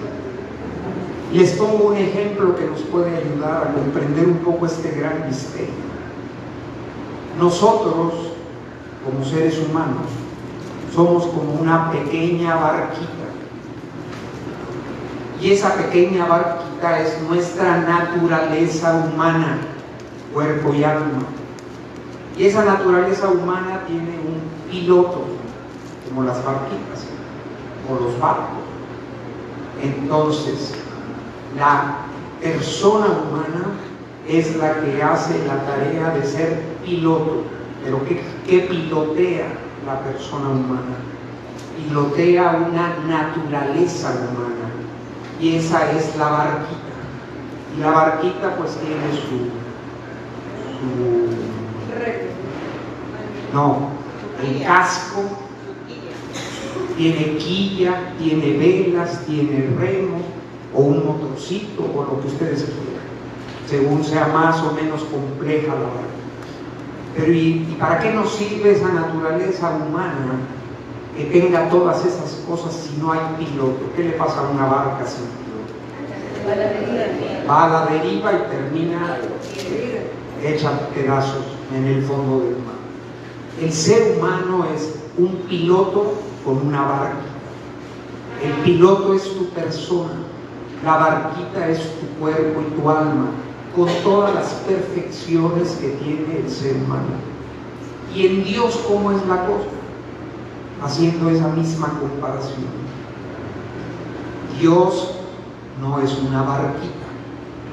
Les pongo un ejemplo que nos puede ayudar a comprender un poco este gran misterio. Nosotros, como seres humanos, somos como una pequeña barquita. Y esa pequeña barquita es nuestra naturaleza humana, cuerpo y alma. Y esa naturaleza humana tiene un piloto, como las barquitas o los barcos. Entonces, la persona humana es la que hace la tarea de ser piloto. Pero ¿qué pilotea la persona humana? Pilotea una naturaleza humana. Y esa es la barquita. Y la barquita pues tiene el casco, tiene quilla, tiene velas, tiene remo, o un motorcito, o lo que ustedes quieran, según sea más o menos compleja la barca. Pero ¿y para qué nos sirve esa naturaleza humana que tenga todas esas cosas si no hay piloto? ¿Qué le pasa a una barca sin piloto? Va a la deriva y termina hecha pedazos en el fondo del mar. El ser humano es un piloto con una barquita. El piloto es tu persona, la barquita es tu cuerpo y tu alma, con todas las perfecciones que tiene el ser humano. Y en Dios, ¿cómo es la cosa? Haciendo esa misma comparación. Dios no es una barquita,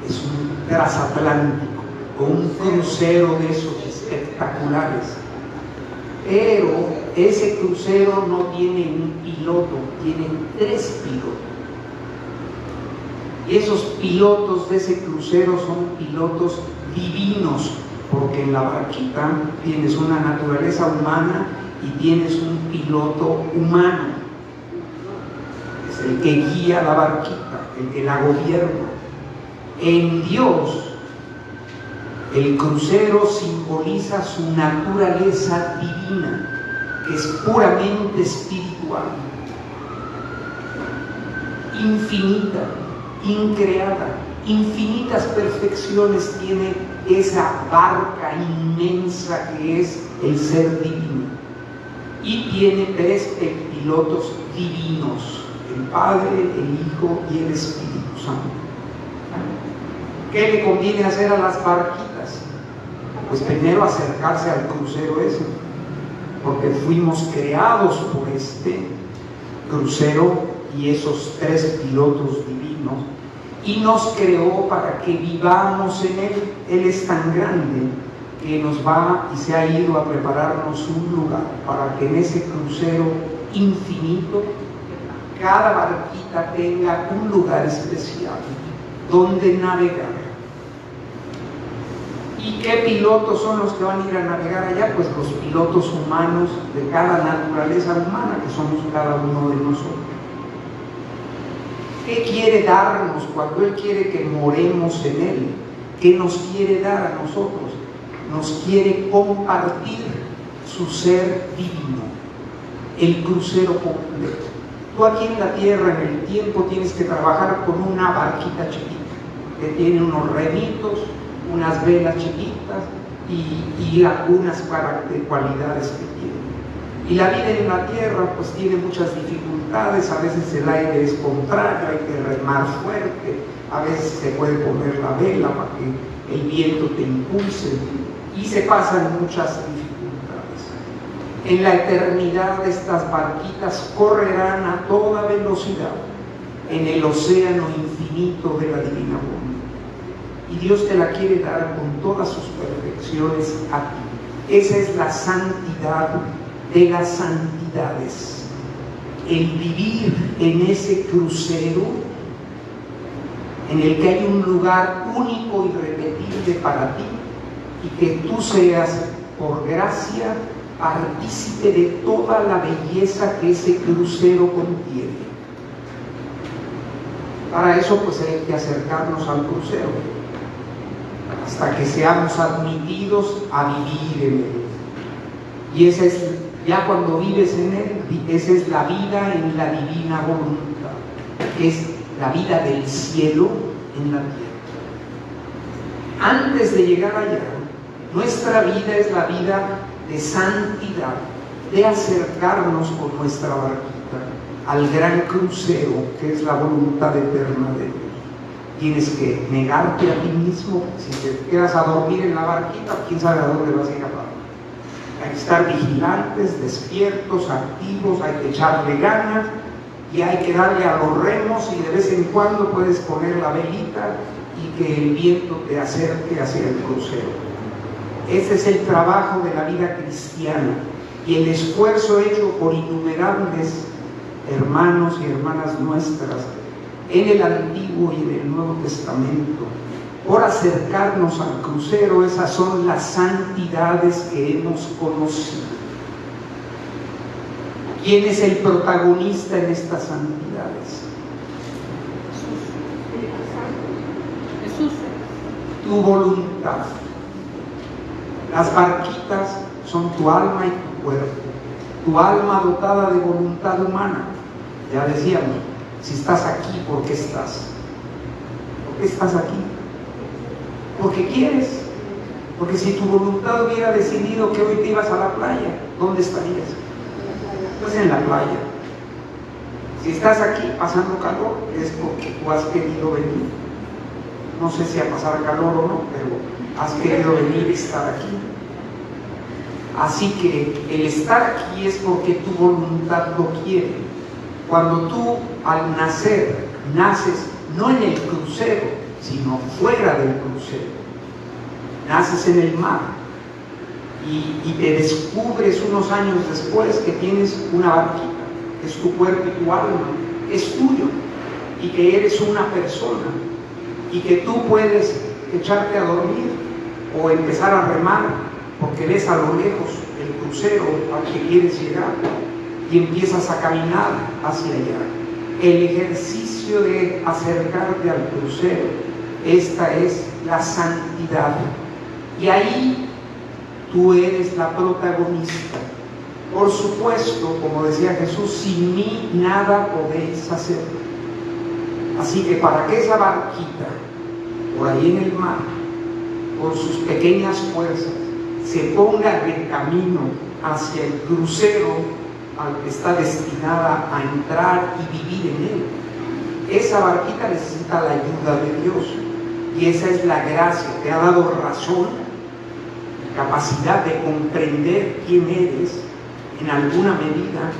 es un transatlántico o un crucero de esos espectaculares. Pero ese crucero no tiene un piloto, tiene tres pilotos. Y esos pilotos de ese crucero son pilotos divinos, porque en la barquita tienes una naturaleza humana y tienes un piloto humano. Es el que guía la barquita, el que la gobierna. En Dios, el crucero simboliza su naturaleza divina, que es puramente espiritual, infinita, increada. Infinitas perfecciones tiene esa barca inmensa que es el ser divino. Y tiene tres pilotos divinos: el Padre, el Hijo y el Espíritu Santo. ¿Qué le conviene hacer a las barquitas? Pues primero acercarse al crucero ese, porque fuimos creados por este crucero y esos tres pilotos divinos, y nos creó para que vivamos en él. Él es tan grande que nos va y se ha ido a prepararnos un lugar para que en ese crucero infinito cada barquita tenga un lugar especial donde navegar. ¿Y qué pilotos son los que van a ir a navegar allá? Pues los pilotos humanos de cada naturaleza humana, que somos cada uno de nosotros. ¿Qué quiere darnos cuando Él quiere que moremos en Él? ¿Qué nos quiere dar a nosotros? Nos quiere compartir su ser divino, el crucero completo. Tú aquí en la tierra, en el tiempo, tienes que trabajar con una barquita chiquita, que tiene unos remitos, unas velas chiquitas y algunas cualidades que tiene. Y la vida en la tierra pues tiene muchas dificultades, a veces el aire es contrario, hay que remar fuerte, a veces se puede poner la vela para que el viento te impulse y se pasan muchas dificultades. En la eternidad estas barquitas correrán a toda velocidad en el océano infinito de la divina voluntad. Y Dios te la quiere dar con todas sus perfecciones a ti. Esa es la santidad de las santidades, el vivir en ese crucero en el que hay un lugar único y irrepetible para ti y que tú seas, por gracia, partícipe de toda la belleza que ese crucero contiene. Para eso pues hay que acercarnos al crucero hasta que seamos admitidos a vivir en él. Y esa es, ya cuando vives en él, esa es la vida en la divina voluntad, es la vida del cielo en la tierra. Antes de llegar allá, nuestra vida es la vida de santidad, de acercarnos con nuestra barquita al gran crucero que es la voluntad eterna de Dios. Tienes que negarte a ti mismo. Si te quedas a dormir en la barquita, quién sabe a dónde vas a ir a parar. Hay que estar vigilantes, despiertos, activos, hay que echarle ganas y hay que darle a los remos y de vez en cuando puedes poner la velita y que el viento te acerque hacia el crucero. Ese es el trabajo de la vida cristiana y el esfuerzo hecho por innumerables hermanos y hermanas nuestras en el Antiguo y en el Nuevo Testamento por acercarnos al crucero. Esas son las santidades que hemos conocido. ¿Quién es el protagonista en estas santidades? Jesús. Tu voluntad. Las barquitas son tu alma y tu cuerpo. Tu alma dotada de voluntad humana. Ya decíamos, si estás aquí, ¿por qué estás? ¿Por qué estás aquí? Porque quieres. Porque si tu voluntad hubiera decidido que hoy te ibas a la playa, ¿dónde estarías? Pues en la playa. Si estás aquí pasando calor, es porque tú has querido venir. No sé si a pasar calor o no, pero has querido venir y estar aquí. Así que el estar aquí es porque tu voluntad lo quiere. Cuando tú al nacer, naces no en el crucero, sino fuera del crucero. Naces en el mar y te descubres unos años después que tienes una barquita, que es tu cuerpo y tu alma, que es tuyo y que eres una persona y que tú puedes echarte a dormir o empezar a remar porque ves a lo lejos el crucero al que quieres llegar y empiezas a caminar hacia allá. El ejercicio de acercarte al crucero, esta es la santidad. Y ahí tú eres la protagonista. Por supuesto, como decía Jesús, sin mí nada podéis hacer. Así que para que esa barquita, por ahí en el mar, con sus pequeñas fuerzas, se ponga de camino hacia el crucero al que está destinada a entrar y vivir en él, esa barquita necesita la ayuda de Dios. Y esa es la gracia, te ha dado razón, capacidad de comprender quién eres en alguna medida,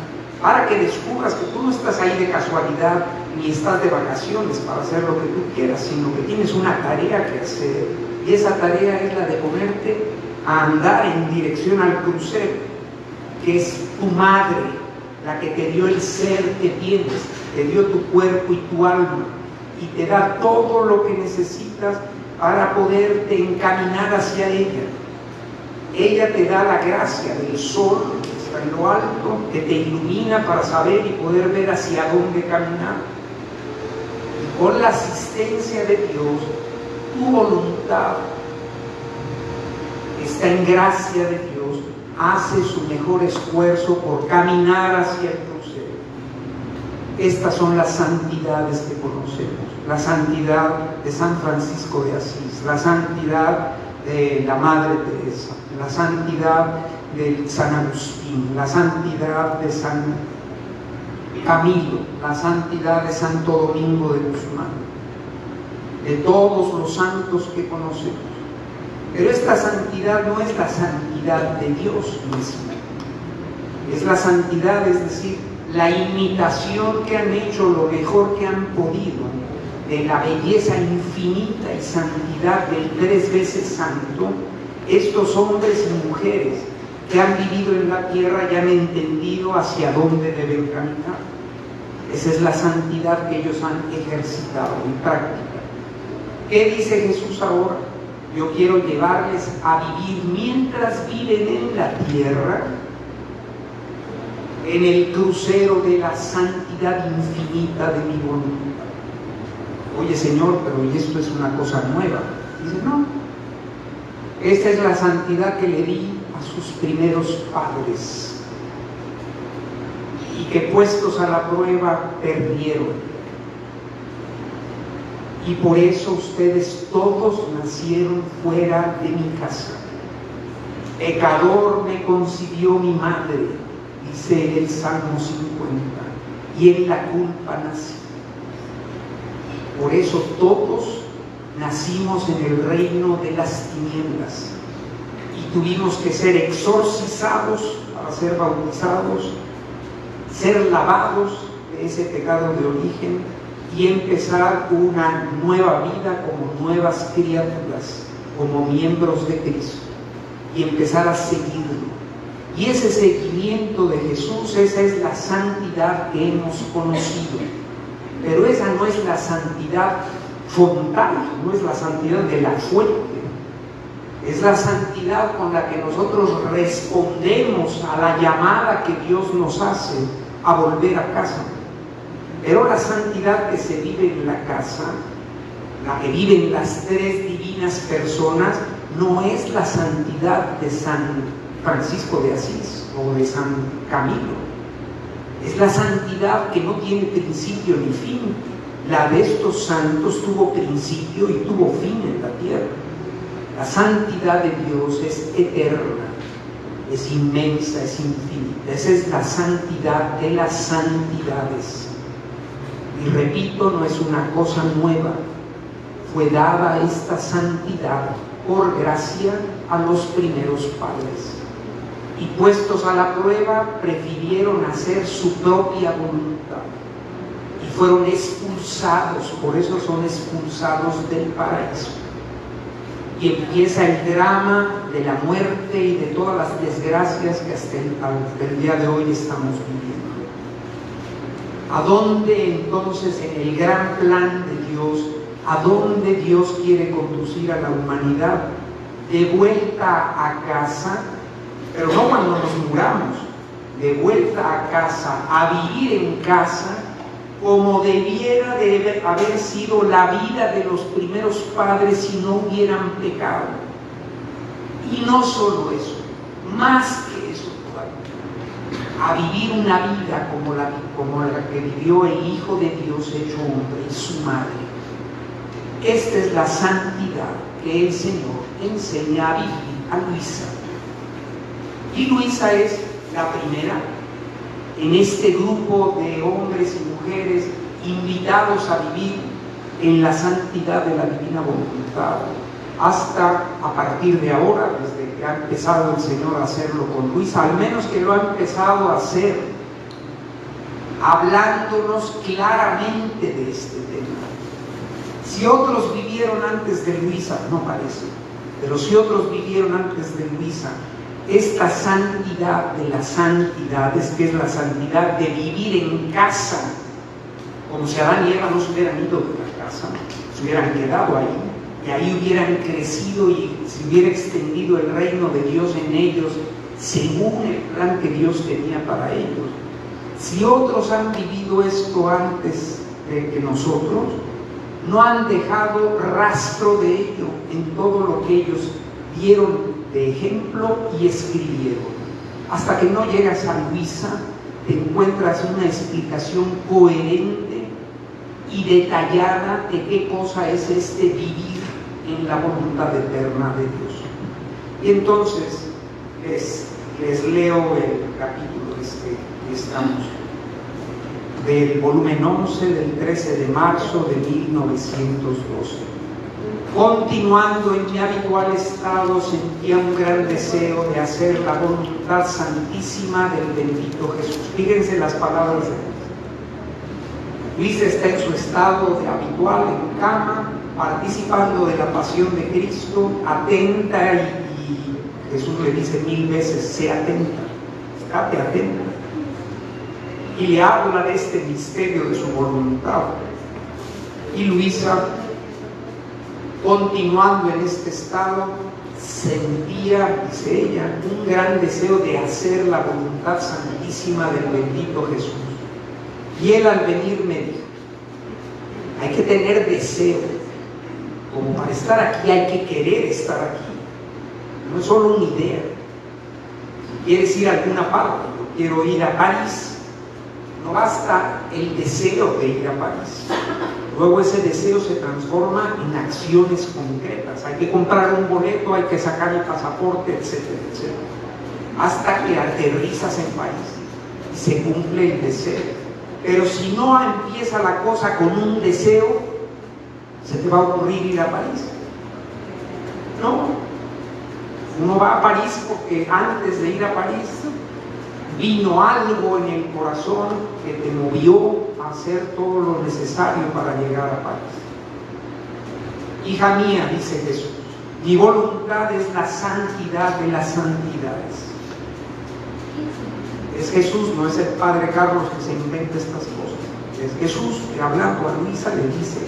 para que descubras que tú no estás ahí de casualidad, ni estás de vacaciones para hacer lo que tú quieras, sino que tienes una tarea que hacer, y esa tarea es la de ponerte a andar en dirección al crucero, que es tu madre, la que te dio el ser que tienes, te dio tu cuerpo y tu alma, y te da todo lo que necesitas para poderte encaminar hacia ella. Ella te da la gracia del sol que está en lo alto, que te ilumina para saber y poder ver hacia dónde caminar. Y con la asistencia de Dios, tu voluntad está en gracia de Dios, hace su mejor esfuerzo por caminar hacia el crucero. Estas son las santidades que conocemos: la santidad de San Francisco de Asís, la santidad de la Madre Teresa, la santidad de San Agustín, la santidad de San Camilo, la santidad de Santo Domingo de Guzmán, de todos los santos que conocemos. Pero esta santidad no es la santidad de Dios mismo, es la santidad, es decir, la imitación que han hecho lo mejor que han podido de la belleza infinita y santidad del 3 veces santo, estos hombres y mujeres que han vivido en la tierra y han entendido hacia dónde deben caminar. Esa es la santidad que ellos han ejercitado en práctica. ¿Qué dice Jesús ahora? Yo quiero llevarles a vivir mientras viven en la tierra, en el crucero de la santidad infinita de mi voluntad. Oye, Señor, pero esto es una cosa nueva. Dice, no, esta es la santidad que le di a sus primeros padres y que puestos a la prueba perdieron. Y por eso ustedes todos nacieron fuera de mi casa. Pecador me concibió mi madre, dice el Salmo 50, y en la culpa nací. Por eso todos nacimos en el reino de las tinieblas y tuvimos que ser exorcizados para ser bautizados, ser lavados de ese pecado de origen y empezar una nueva vida como nuevas criaturas, como miembros de Cristo, y empezar a seguirlo. Y ese seguimiento de Jesús, esa es la santidad que hemos conocido. Pero esa no es la santidad frontal, no es la santidad de la fuente. Es la santidad con la que nosotros respondemos a la llamada que Dios nos hace a volver a casa. Pero la santidad que se vive en la casa, la que viven las 3 divinas personas, no es la santidad de San Francisco de Asís o de San Camilo. Es la santidad que no tiene principio ni fin. La de estos santos tuvo principio y tuvo fin en la tierra. La santidad de Dios es eterna, es inmensa, es infinita. Esa es la santidad de las santidades. Y repito, no es una cosa nueva. Fue dada esta santidad por gracia a los primeros padres. Y puestos a la prueba, prefirieron hacer su propia voluntad. Y fueron expulsados, por eso son expulsados del paraíso. Y empieza el drama de la muerte y de todas las desgracias que hasta el día de hoy estamos viviendo. ¿A dónde entonces, en el gran plan de Dios, a dónde Dios quiere conducir a la humanidad? De vuelta a casa, pero no cuando nos muramos, de vuelta a casa, a vivir en casa, como debiera de haber sido la vida de los primeros padres si no hubieran pecado. Y no solo eso, más que eso todavía, a vivir una vida como la que vivió el Hijo de Dios hecho hombre y su madre. Esta es la santidad que el Señor enseña a vivir a Luisa. Y Luisa es la primera en este grupo de hombres y mujeres invitados a vivir en la santidad de la divina voluntad, hasta a partir de ahora, desde que ha empezado el Señor a hacerlo con Luisa, al menos que lo ha empezado a hacer, hablándonos claramente de este tema. Si otros vivieron antes de Luisa, no parece, pero si otros vivieron antes de Luisa, esta santidad de las santidades, que es la santidad de vivir en casa, como si Adán y Eva no se hubieran ido de la casa, se hubieran quedado ahí, y ahí hubieran crecido y se hubiera extendido el reino de Dios en ellos, según el plan que Dios tenía para ellos. Si otros han vivido esto antes de que nosotros, no han dejado rastro de ello en todo lo que ellos dieron de ejemplo y escribieron. Hasta que no llega San Luisa, te encuentras una explicación coherente y detallada de qué cosa es este vivir en la voluntad eterna de Dios. Y entonces les leo el capítulo que estamos, del volumen 11 del 13 de marzo de 1912. Continuando en mi habitual estado, sentía un gran deseo de hacer la voluntad santísima del bendito Jesús. Fíjense las palabras de Dios. Luis está en su estado de habitual, en cama, participando de la pasión de Cristo, atenta, y Jesús le dice 1000 veces, sé atenta, estate atenta. Y le habla de este misterio de su voluntad. Y Luisa, continuando en este estado, sentía, dice ella, un gran deseo de hacer la voluntad santísima del bendito Jesús. Y él al venir me dijo, hay que tener deseo, como para estar aquí hay que querer estar aquí, no es solo una idea. Si quieres ir a alguna parte, yo quiero ir a París, no basta el deseo de ir a París. Luego ese deseo se transforma en acciones concretas. Hay que comprar un boleto, hay que sacar el pasaporte, etcétera, etcétera. Hasta que aterrizas en París y se cumple el deseo. Pero si no empieza la cosa con un deseo, ¿se te va a ocurrir ir a París? No. Uno va a París porque antes de ir a París vino algo en el corazón que te movió a hacer todo lo necesario para llegar a París. Hija mía, dice Jesús, mi voluntad es la santidad de las santidades. Es Jesús, no es el Padre Carlos que se inventa estas cosas. Es Jesús que, hablando a Luisa, le dice,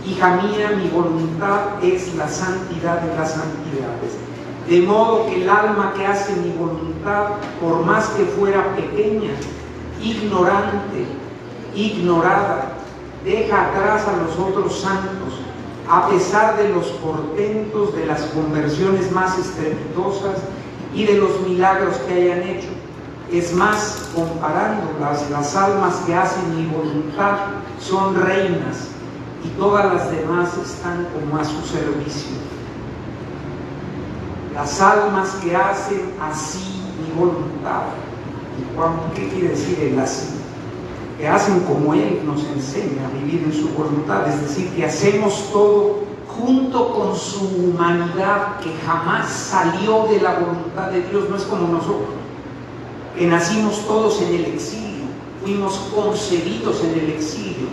hija mía, mi voluntad es la santidad de las santidades. De modo que el alma que hace mi voluntad, por más que fuera pequeña, ignorante, ignorada, deja atrás a los otros santos, a pesar de los portentos, de las conversiones más estrepitosas y de los milagros que hayan hecho. Es más, comparándolas, las almas que hacen mi voluntad son reinas y todas las demás están como a su servicio. Las almas que hacen así mi voluntad. ¿Y Juan, qué quiere decir el así? Que hacen como Él nos enseña a vivir en su voluntad, es decir, que hacemos todo junto con su humanidad, que jamás salió de la voluntad de Dios, no es como nosotros, que nacimos todos en el exilio, fuimos concebidos en el exilio.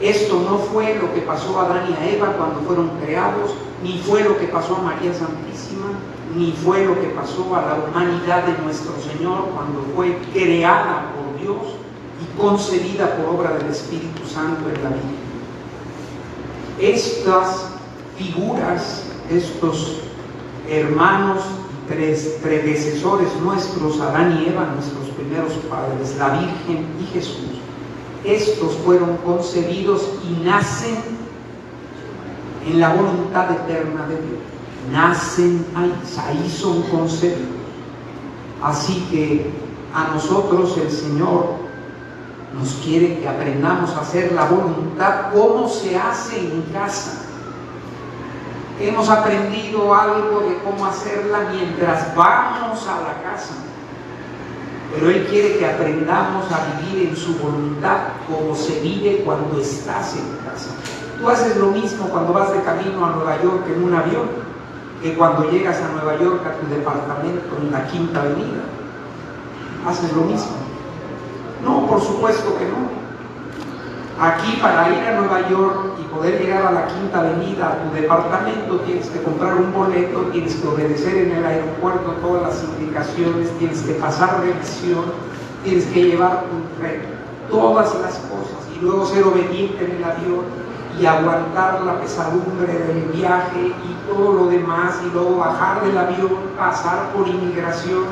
Esto no fue lo que pasó a Adán y a Eva cuando fueron creados, ni fue lo que pasó a María Santísima, ni fue lo que pasó a la humanidad de nuestro Señor cuando fue creada por Dios y concebida por obra del Espíritu Santo en la Virgen. Estas figuras, estos hermanos predecesores nuestros, Adán y Eva, nuestros primeros padres, la Virgen y Jesús, estos fueron concebidos y nacen en la voluntad eterna de Dios. Nacen ahí son concebidos. Así que a nosotros el Señor nos quiere que aprendamos a hacer la voluntad como se hace en casa. Hemos aprendido algo de cómo hacerla mientras vamos a la casa, pero Él quiere que aprendamos a vivir en su voluntad como se vive cuando estás en casa. Tú haces lo mismo cuando vas de camino a Nueva York en un avión, que cuando llegas a Nueva York a tu departamento en la Quinta Avenida. ¿Haces lo mismo? No, por supuesto que no. Aquí, para ir a Nueva York y poder llegar a la Quinta Avenida, a tu departamento, tienes que comprar un boleto, tienes que obedecer en el aeropuerto todas las indicaciones, tienes que pasar revisión, tienes que llevar todas las cosas y luego ser obediente en el avión y aguantar la pesadumbre del viaje y todo lo demás, y luego bajar del avión, pasar por inmigración,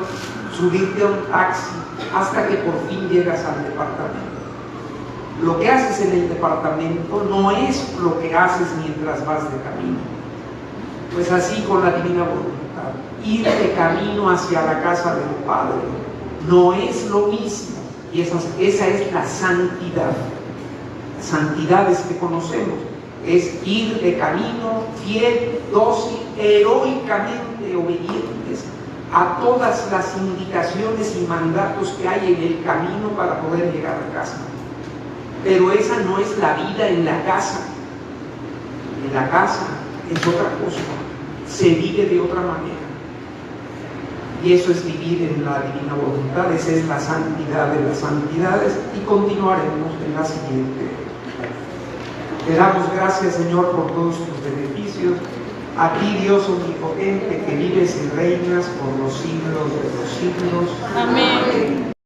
subirte a un taxi hasta que por fin llegas al departamento. Lo que haces en el departamento no es lo que haces mientras vas de camino. Pues así con la divina voluntad, ir de camino hacia la casa del Padre no es lo mismo Y esa es la santidad. Santidades que conocemos. Es ir de camino fiel, dócil, heroicamente obedientes a todas las indicaciones y mandatos que hay en el camino para poder llegar a casa. Pero esa no es la vida en la casa. En la casa es otra cosa. Se vive de otra manera. Y eso es vivir en la divina voluntad. Esa es la santidad de las santidades. Y continuaremos en la siguiente. Te damos gracias, Señor, por todos tus beneficios. A ti, Dios omnipotente, que vives y reinas por los siglos de los siglos. Amén.